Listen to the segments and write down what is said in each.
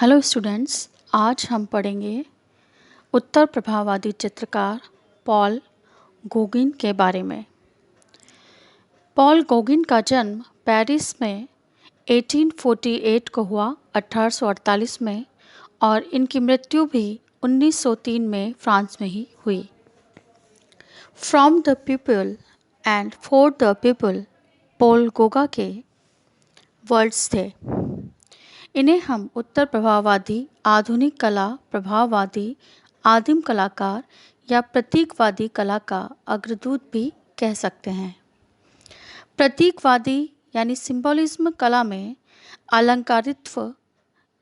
Hello students, आज हम पढ़ेंगे उत्तर प्रभाववादी चित्रकार पॉल गौगिन के बारे में। पॉल गौगिन का जन्म पेरिस में 1848 को हुआ 1848 में, और इनकी मृत्यु भी 1903 में फ्रांस में ही हुई। From the people and for the people Paul Goga के वर्ड्स थे। इन्हें हम उत्तर प्रभाववादी, आधुनिक कला प्रभाववादी, आदिम कलाकार या प्रतीकवादी कला का अग्रदूत भी कह सकते हैं। प्रतीकवादी यानी सिंबोलिज्म कला में अलंकारित्व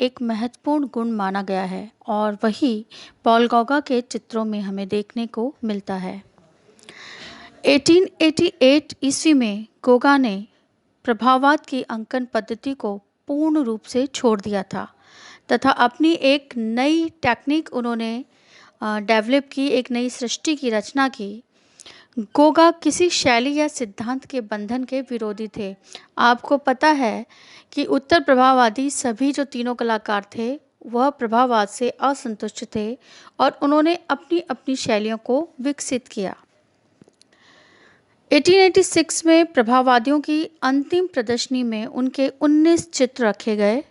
एक महत्वपूर्ण गुण माना गया है, और वही पॉल गौगा के चित्रों में हमें देखने को मिलता है। 1888 ईस्वी में गोगा ने प्रभाववाद की अंकन पद्धति को पूर्ण रूप से छोड़ दिया था तथा अपनी एक नई टेक्निक उन्होंने डेवलप की, एक नई सृष्टि की रचना की। गोगा किसी शैली या सिद्धांत के बंधन के विरोधी थे। आपको पता है कि उत्तर प्रभाववादी सभी जो तीनों कलाकार थे वह प्रभाववाद से असंतुष्ट थे और उन्होंने अपनी अपनी शैलियों को विकसित किया। 1886 में प्रभाववादियों की अंतिम प्रदर्शनी में उनके 19 चित्र रखे गए।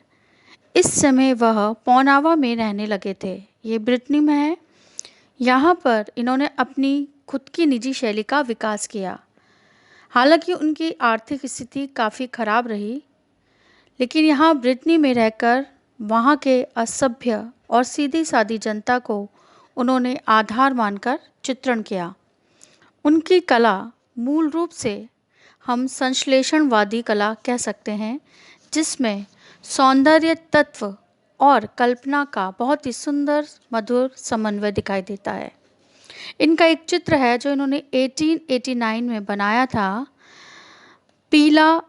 इस समय वह पौनावा में रहने लगे थे। ये ब्रिटनी में है। यहाँ पर इन्होंने अपनी खुद की निजी शैली का विकास किया। हालांकि उनकी आर्थिक स्थिति काफ़ी खराब रही, लेकिन यहाँ ब्रिटनी में रहकर वहाँ के असभ्य और सीधी सादी जनता को उन्होंने आधार मानकर चित्रण किया। उनकी कला मूल रूप से हम संश्लेषणवादी कला कह सकते हैं, जिसमें सौंदर्य तत्व और कल्पना का बहुत ही सुंदर मधुर समन्वय दिखाई देता है। इनका एक चित्र है जो इन्होंने 1889 में बनाया था, पीला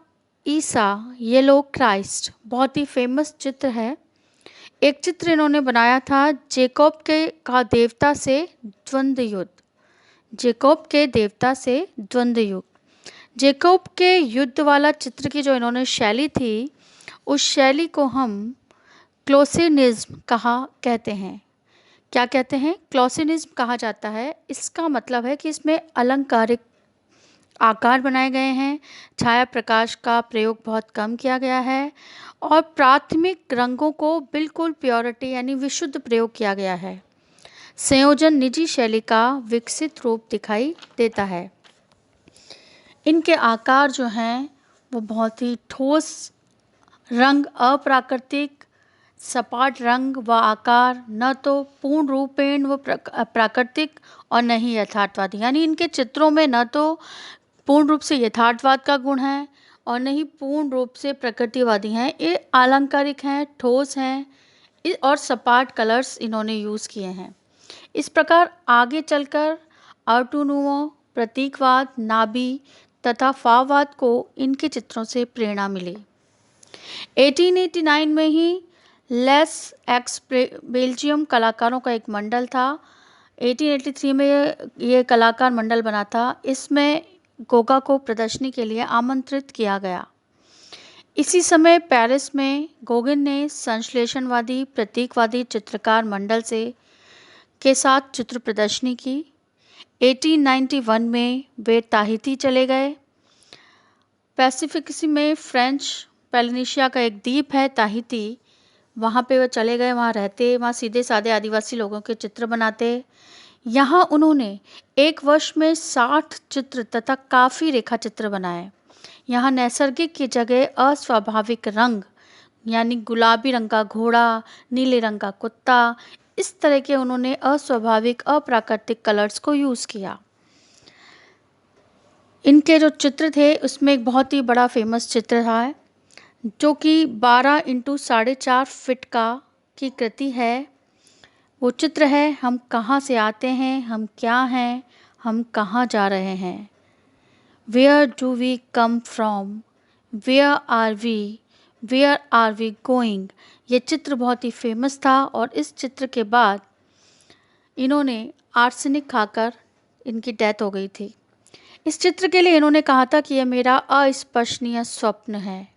ईसा, येलो क्राइस्ट, बहुत ही फेमस चित्र है। एक चित्र इन्होंने बनाया था जेकोब के का देवता से द्वंद्व युद्ध, जेकोब के देवता से द्वंद्व युग। जेकोब के युद्ध वाला चित्र की जो इन्होंने शैली थी, उस शैली को हम क्लोसिनिज्म कहते हैं। क्या कहते हैं? क्लोसिनिज्म कहा जाता है। इसका मतलब है कि इसमें अलंकारिक आकार बनाए गए हैं, छाया प्रकाश का प्रयोग बहुत कम किया गया है और प्राथमिक रंगों को बिल्कुल प्योरिटी यानी विशुद्ध प्रयोग किया गया है। संयोजन निजी शैली का विकसित रूप दिखाई देता है। इनके आकार जो हैं वो बहुत ही ठोस रंग, अप्राकृतिक सपाट रंग व आकार, न तो पूर्ण रूपेण व प्राकृतिक और न ही यथार्थवादी। यानी इनके चित्रों में न तो पूर्ण रूप से यथार्थवाद का गुण है और न ही पूर्ण रूप से प्रकृतिवादी हैं। ये अलंकारिक हैं, ठोस हैं और सपाट कलर्स इन्होंने यूज़ किए हैं। इस प्रकार आगे चलकर आर्टू नूवो, प्रतीकवाद, नाबी तथा फाववाद को इनके चित्रों से प्रेरणा मिली। 1889 में ही लेस एक्स बेल्जियम कलाकारों का एक मंडल था। 1883 में ये कलाकार मंडल बना था। इसमें गोगा को प्रदर्शनी के लिए आमंत्रित किया गया। इसी समय पेरिस में गोगिन ने संश्लेषणवादी प्रतीकवादी चित्रकार मंडल के साथ चित्र प्रदर्शनी की। 1891 में वे ताहिती चले गए। पैसिफिक में फ्रेंच पोलिनेशिया का एक द्वीप है ताहिती, वहाँ पे वो चले गए, वहाँ रहते, वहाँ सीधे साधे आदिवासी लोगों के चित्र बनाते। यहाँ उन्होंने एक वर्ष में 60 चित्र तथा काफ़ी रेखा चित्र बनाए। यहाँ नैसर्गिक की जगह अस्वाभाविक रंग यानी गुलाबी रंग का घोड़ा, नीले रंग का कुत्ता, इस तरह के उन्होंने अस्वाभाविक अप्राकृतिक कलर्स को यूज़ किया। इनके जो चित्र थे उसमें एक बहुत ही बड़ा फेमस चित्र था जो कि 12 इंटू 4.5 फीट की कृति है। वो चित्र है हम कहाँ से आते हैं, हम क्या हैं, हम कहाँ जा रहे हैं। Where do we come from, where are we going. ये चित्र बहुत ही फेमस था और इस चित्र के बाद इन्होंने आर्सेनिक खाकर इनकी डेथ हो गई थी। इस चित्र के लिए इन्होंने कहा था कि यह मेरा अस्पर्शनीय स्वप्न है।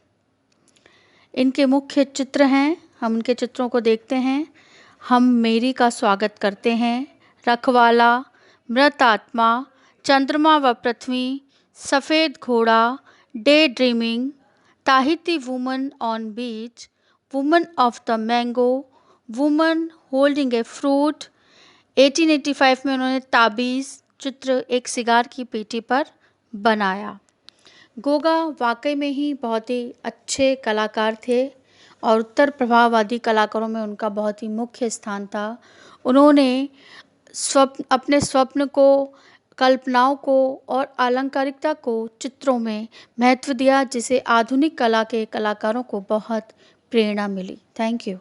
इनके मुख्य चित्र हैं, हम उनके चित्रों को देखते हैं। हम मेरी का स्वागत करते हैं, रखवाला, मृत आत्मा, चंद्रमा व पृथ्वी, सफ़ेद घोड़ा, day dreaming, Tahiti woman on beach, woman of the mango, woman holding a fruit. 1885 में उन्होंने ताबीज़ चित्र एक सिगार की पेटी पर बनाया। गोगा वाकई में ही बहुत ही अच्छे कलाकार थे और उत्तर प्रभाववादी कलाकारों में उनका बहुत ही मुख्य स्थान था। उन्होंने अपने स्वप्न को, कल्पनाओं को और आलंकारिकता को चित्रों में महत्व दिया, जिसे आधुनिक कला के कलाकारों को बहुत प्रेरणा मिली। Thank you.